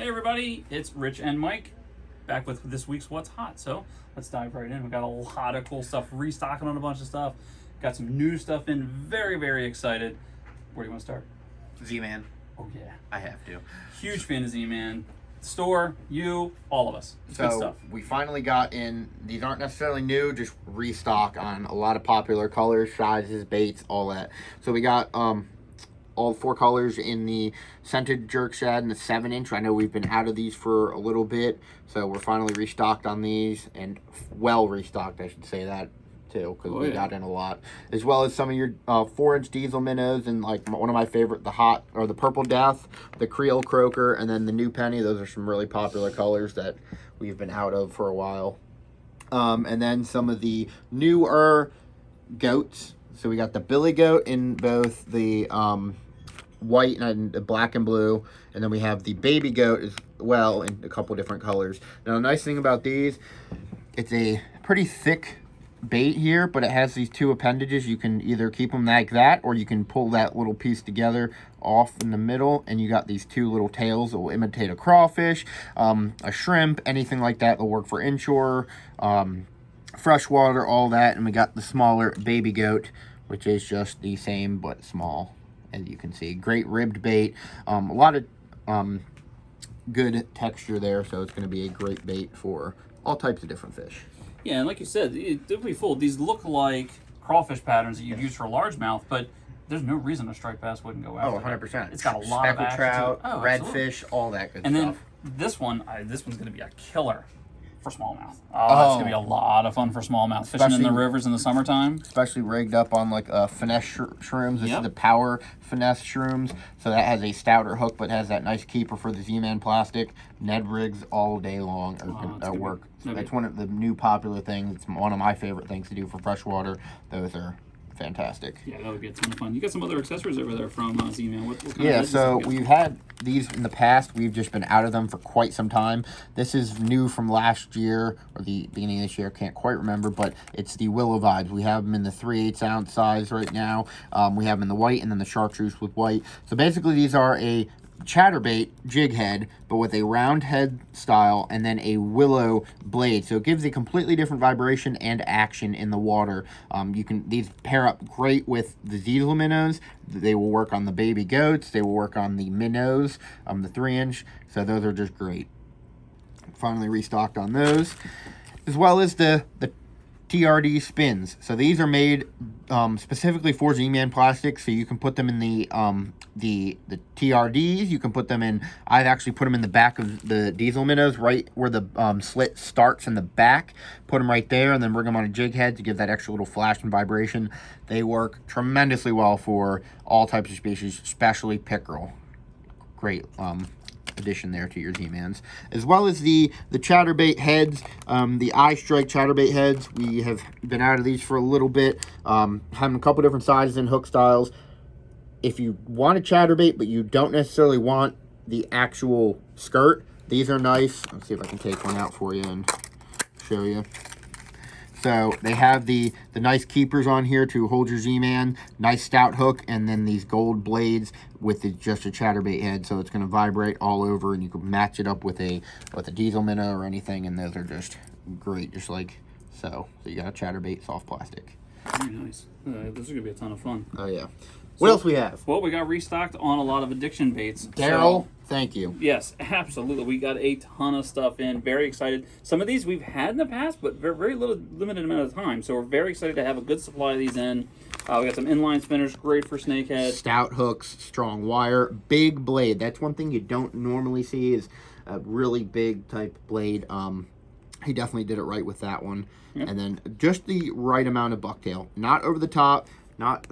Hey everybody, it's Rich and Mike back with this week's What's Hot. So let's dive right in. We got a lot of cool stuff, restocking on a bunch of stuff. Got some new stuff in. Very, very excited. Where do you want to start? ZMan. Oh yeah, I have to. huge fan of ZMan. Store, you, all of us. It's good So stuff. we finally got in. These aren't necessarily new, just restock on a lot of popular colors, sizes, baits, all that. So we got all 4 colors in the scented jerk shad and the 7-inch. I know we've been out of these for a little bit, so we're finally restocked on these, and well restocked, I should say that too, because we got in a lot, as well as some of your 4-inch diesel minnows, and like one of my favorite, the purple death, the Creole croaker, and then the new penny. Those are some really popular colors that we've been out of for a while. And then some of the newer goats. So we got the billy goat in both the white and the black and blue, and then we have the baby goat as well in a couple different colors. Now the nice thing about these, it's a pretty thick bait here, but it has these 2 appendages. You can either keep them like that, or you can pull that little piece together off in the middle, and you got these 2 little tails that will imitate a crawfish, a shrimp, anything like that. They'll work for inshore, freshwater, all that. And we got the smaller baby goat, which is just the same but small, as you can see. Great ribbed bait, a lot of good texture there, so it's going to be a great bait for all types of different fish. Yeah, and like you said, don't be fooled. These look like crawfish patterns that you'd use for largemouth, but there's no reason a striped bass wouldn't go after. 100%. It's got a lot of action trout, to it. redfish, all that good and stuff. And then this one's going to be a killer for smallmouth. Oh, it's going to be a lot of fun for smallmouth. Fishing in the rivers in the summertime. Especially rigged up on like finesse shrooms. This is the power finesse shrooms. So that has a stouter hook, but has that nice keeper for the ZMan plastic. Ned rigs all day long work. It's one of the new popular things. It's one of my favorite things to do for freshwater. Those are fantastic. Yeah, that would be a ton of fun. You got some other accessories over there from ZMan. What kind yeah, of so we've had these in the past. We've just been out of them for quite some time. This is new from last year or the beginning of this year. Can't quite remember, but it's the Willow Vibes. We have them in the 3/8 ounce size right now. We have them in the white and then the chartreuse with white. So basically, these are a chatterbait jig head, but with a round head style and then a willow blade, so it gives a completely different vibration and action in the water. These pair up great with the diesel minnows. They will work on the baby goats, they will work on the minnows, the 3-inch, so those are just great. Finally restocked on those, as well as the TRD spins. So these are made specifically for ZMan plastic, so you can put them in the TRDs. You can put them in, I've actually put them in the back of the diesel minnows, right where the slit starts in the back. Put them right there, and then bring them on a jig head to give that extra little flash and vibration. They work tremendously well for all types of species, especially pickerel. Great addition there to your ZMans, as well as the chatterbait heads, the eye strike chatterbait heads. We have been out of these for a little bit, having a couple different sizes and hook styles. If you want a chatterbait but you don't necessarily want the actual skirt, these are nice. Let's see if I can take one out for you and show you. So they have the nice keepers on here to hold your Z-Man, nice stout hook, and then these gold blades with just a chatterbait head, so it's going to vibrate all over, and you can match it up with a diesel minnow or anything, and those are just great, just like so. So you got a chatterbait soft plastic. Very nice. This is going to be a ton of fun. Oh yeah. What else we have? Well, we got restocked on a lot of addiction baits. Daryl, thank you. Yes, absolutely. We got a ton of stuff in. Very excited. Some of these we've had in the past, but very limited amount of time. So we're very excited to have a good supply of these in. We got some inline spinners, great for snakehead. Stout hooks, strong wire, big blade. That's one thing you don't normally see is a really big type blade. He definitely did it right with that one. Yep. And then just the right amount of bucktail. Not over the top, not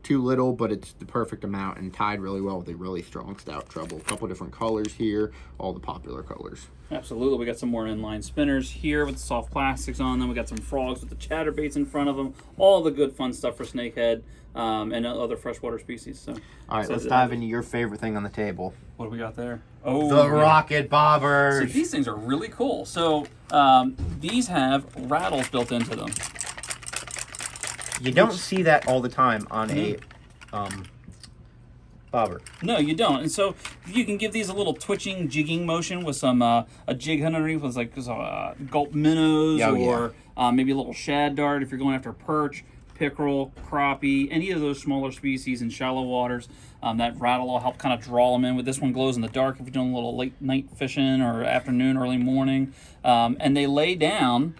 too little, but it's the perfect amount and tied really well with a really strong stout treble. A couple different colors here, all the popular colors. Absolutely. We got some more inline spinners here with the soft plastics on them. We got some frogs with the chatterbaits in front of them. All the good fun stuff for snakehead and other freshwater species. So, all right, let's dive into your favorite thing on the table. What do we got there? Oh, the rocket bobbers. So these things are really cool. So these have rattles built into them. You don't see that all the time on a bobber. No, you don't. And so you can give these a little twitching, jigging motion with some a jig head underneath with like gulp minnows or maybe a little shad dart if you're going after perch, pickerel, crappie, any of those smaller species in shallow waters. That rattle will help kind of draw them in. With this one glows in the dark if you're doing a little late night fishing or afternoon, early morning. And they lay down.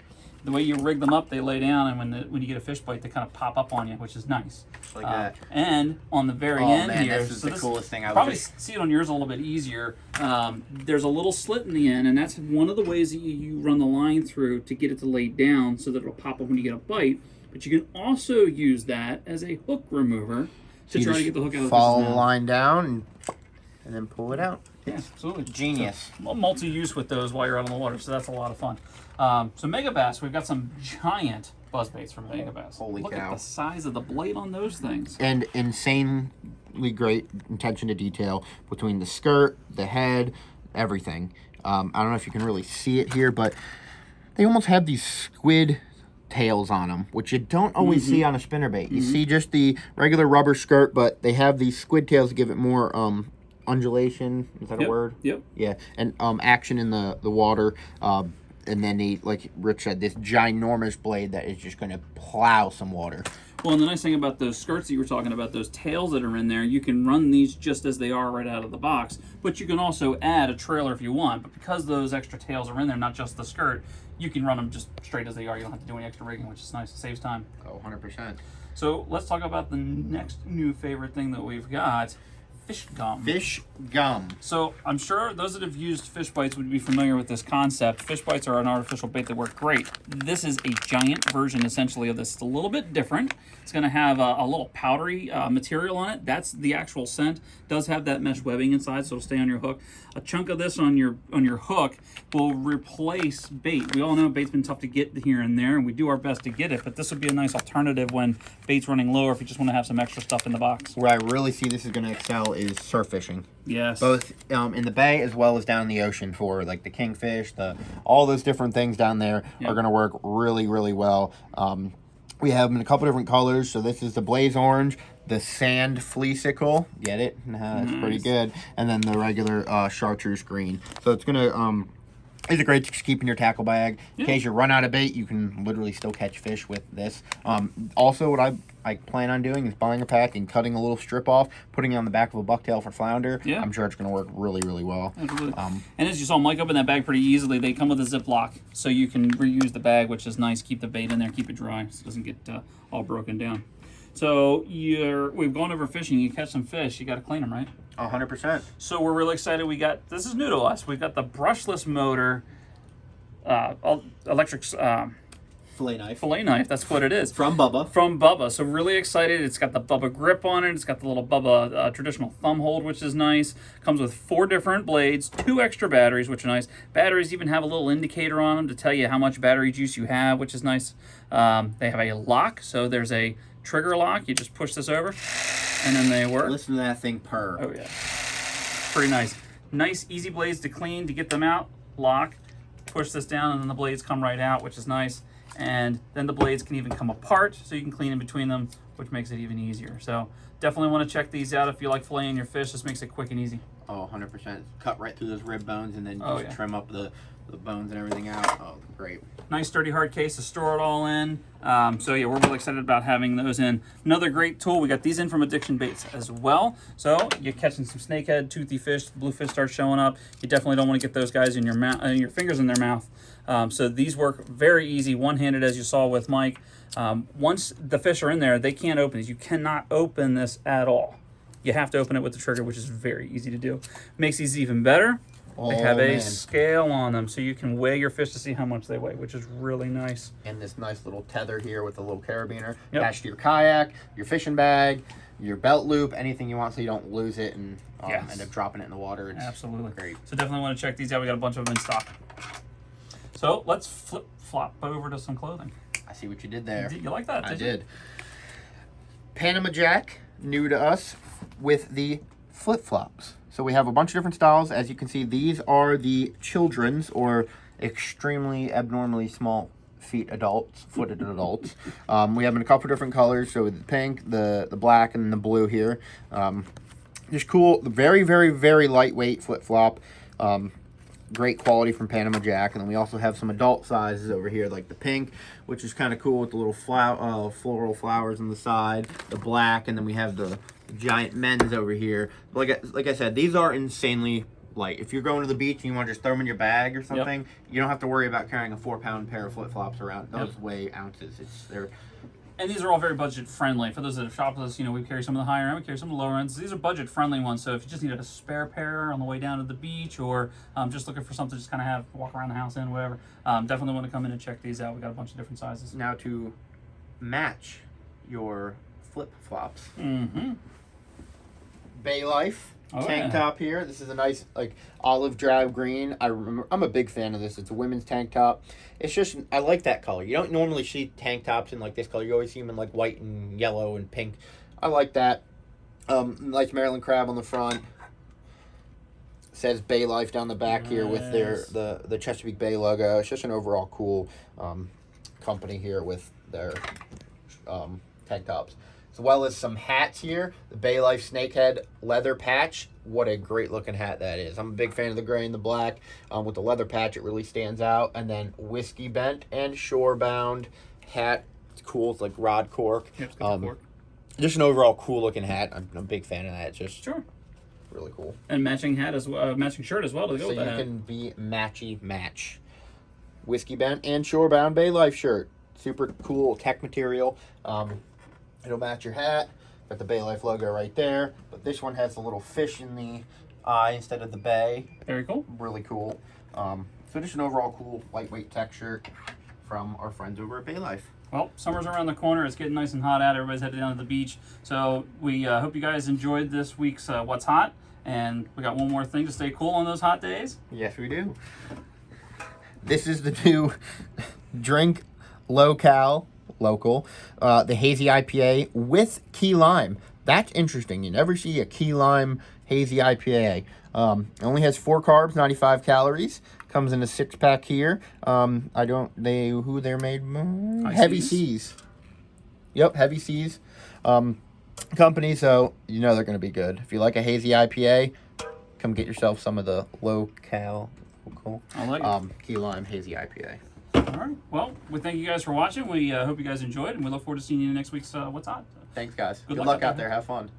The way you rig them up, they lay down, and when you get a fish bite, they kind of pop up on you, which is nice. Like that. And on the very end here, this is the coolest thing. I probably see it on yours a little bit easier. There's a little slit in the end, and that's one of the ways that you run the line through to get it to lay down so that it'll pop up when you get a bite. But you can also use that as a hook remover to try to get the hook out of the follow the line down and then pull it out. Yeah, absolutely. Genius. So, multi-use with those while you're out on the water, so that's a lot of fun. So Mega Bass, we've got some giant buzz baits from Mega Bass. Holy Look cow. at the size of the blade on those things. And insanely great attention to detail between the skirt, the head, everything. I don't know if you can really see it here, but they almost have these squid tails on them, which you don't always see on a spinnerbait. You see just the regular rubber skirt, but they have these squid tails to give it more undulation. Is that a word? Yep. Yeah, and action in the water. And then they, like Rich said, this ginormous blade that is just going to plow some water. Well, and the nice thing about those skirts that you were talking about, those tails that are in there, you can run these just as they are right out of the box, but you can also add a trailer if you want. But because those extra tails are in there, not just the skirt, you can run them just straight as they are. You don't have to do any extra rigging, which is nice. It saves time. Oh, 100%. So let's talk about the next new favorite thing that we've got. Fish gum. Fish gum. So I'm sure those that have used fish bites would be familiar with this concept. Fish bites are an artificial bait that work great. This is a giant version essentially of this. It's a little bit different. It's going to have a little powdery material on it. That's the actual scent. It does have that mesh webbing inside, so it'll stay on your hook. A chunk of this on your hook will replace bait. We all know bait's been tough to get here and there, and we do our best to get it, but this would be a nice alternative when bait's running low or if you just want to have some extra stuff in the box. Where I really see this is going to excel is surf fishing. Yes. Both in the bay as well as down in the ocean for like the kingfish, all those different things down there are going to work really, really well. We have them in a couple different colors. So this is the blaze orange, the sand fleecicle. Get it? That's pretty good. And then the regular chartreuse green. So it's going to... It's a great to keep in your tackle bag. In case you run out of bait, you can literally still catch fish with this. Also, what I plan on doing is buying a pack and cutting a little strip off, putting it on the back of a bucktail for flounder. Yeah. I'm sure it's going to work really, really well. Absolutely. And as you saw Mike open that bag pretty easily, they come with a Ziploc, so you can reuse the bag, which is nice. Keep the bait in there, keep it dry, so it doesn't get all broken down. So we've gone over fishing. You catch some fish, you got to clean them, right? 100%. So we're really excited. This is new to us. We've got the brushless motor electric fillet knife. That's what it is. From Bubba. From Bubba. So really excited. It's got the Bubba grip on it. It's got the little Bubba traditional thumb hold, which is nice. Comes with 4 different blades, 2 extra batteries, which are nice. Batteries even have a little indicator on them to tell you how much battery juice you have, which is nice. They have a lock, so there's a trigger lock. You just push this over, and then they work. Listen to that thing purr. Oh, yeah. Pretty nice. Nice, easy blades to clean, to get them out. Lock. Push this down, and then the blades come right out, which is nice. And then the blades can even come apart, so you can clean in between them, which makes it even easier. So definitely want to check these out if you like filleting your fish. This makes it quick and easy. Oh, 100%. Cut right through those rib bones and then just trim up the bones and everything out. Oh, great. Nice sturdy hard case to store it all in. So yeah, we're really excited about having those in. Another great tool, we got these in from Addiction Baits as well. So you're catching some snakehead, toothy fish, the bluefish start showing up. You definitely don't want to get those guys in your mouth, your fingers in their mouth. So these work very easy, one-handed as you saw with Mike. Once the fish are in there, they can't open these. You cannot open this at all. You have to open it with the trigger, which is very easy to do. Makes these even better. They have a scale on them, so you can weigh your fish to see how much they weigh, which is really nice. And this nice little tether here with a little carabiner attached to your kayak, your fishing bag, your belt loop, anything you want so you don't lose it and end up dropping it in the water. It's absolutely great. So definitely want to check these out. We got a bunch of them in stock. So let's flip-flop over to some clothing. I see what you did there. You like that, I you? did. Panama Jack, new to us, with the flip-flops. So we have a bunch of different styles. As you can see, these are the children's or extremely abnormally small footed adults. We have them in a couple different colors. So the pink, the black, and the blue here. Just cool. Very, very, very lightweight flip-flop. Great quality from Panama Jack. And then we also have some adult sizes over here, like the pink, which is kind of cool with the little floral flowers on the side, the black, and then we have the giant men's over here. Like I said, these are insanely light. If you're going to the beach and you want to just throw them in your bag or something, you don't have to worry about carrying a 4-pound pair of flip-flops around. Those weigh ounces. And these are all very budget friendly. For those that have shopped with us, we carry some of the higher end, we carry some of the lower ends. These are budget friendly ones. So if you just needed a spare pair on the way down to the beach, or just looking for something to just kind of walk around the house in, whatever, definitely want to come in and check these out. We got a bunch of different sizes. Now to match your flip flops. Bay Life tank top here. This is a nice olive drab green. I'm a big fan of this. It's a women's tank top. It's just, I like that color. You don't normally see tank tops in this color. You always see them in white and yellow and pink. I like that. Nice Maryland crab on the front. It says Bay Life down the back here with the Chesapeake Bay logo. It's just an overall cool company here with their tank tops. As well as some hats here. The Bay Life Snakehead leather patch. What a great looking hat that is. I'm a big fan of the gray and the black. With the leather patch, it really stands out. And then Whiskey Bent and Shore Bound hat. It's cool. It's like rod cork. Yep, cork. Just an overall cool looking hat. I'm a big fan of that. It's just really cool. And matching hat as well, matching shirt as well to go so with that you hat. can be matchy match. Whiskey Bent and Shore Bound Bay Life shirt. Super cool tech material. It'll match your hat. Got the Bay Life logo right there. But this one has a little fish in the eye instead of the bay. Very cool. Really cool. So just an overall cool lightweight tech shirt from our friends over at Bay Life. Well, summer's around the corner. It's getting nice and hot out. Everybody's headed down to the beach. So we hope you guys enjoyed this week's What's Hot. And we got one more thing to stay cool on those hot days. Yes, we do. This is the new drink local, the hazy IPA with key lime. That's interesting. You never see a key lime hazy IPA. It only has 4 carbs, 95 calories. Comes in a 6-pack here. Who they're made by? Heavy Seas. Yep, Heavy Seas company. So they're going to be good. If you like a hazy IPA, come get yourself some of the local I like it. key lime hazy IPA. All right. Well, we thank you guys for watching. We hope you guys enjoyed, and we look forward to seeing you in next week's What's Hot. Thanks, guys. Good luck luck out there. Have fun.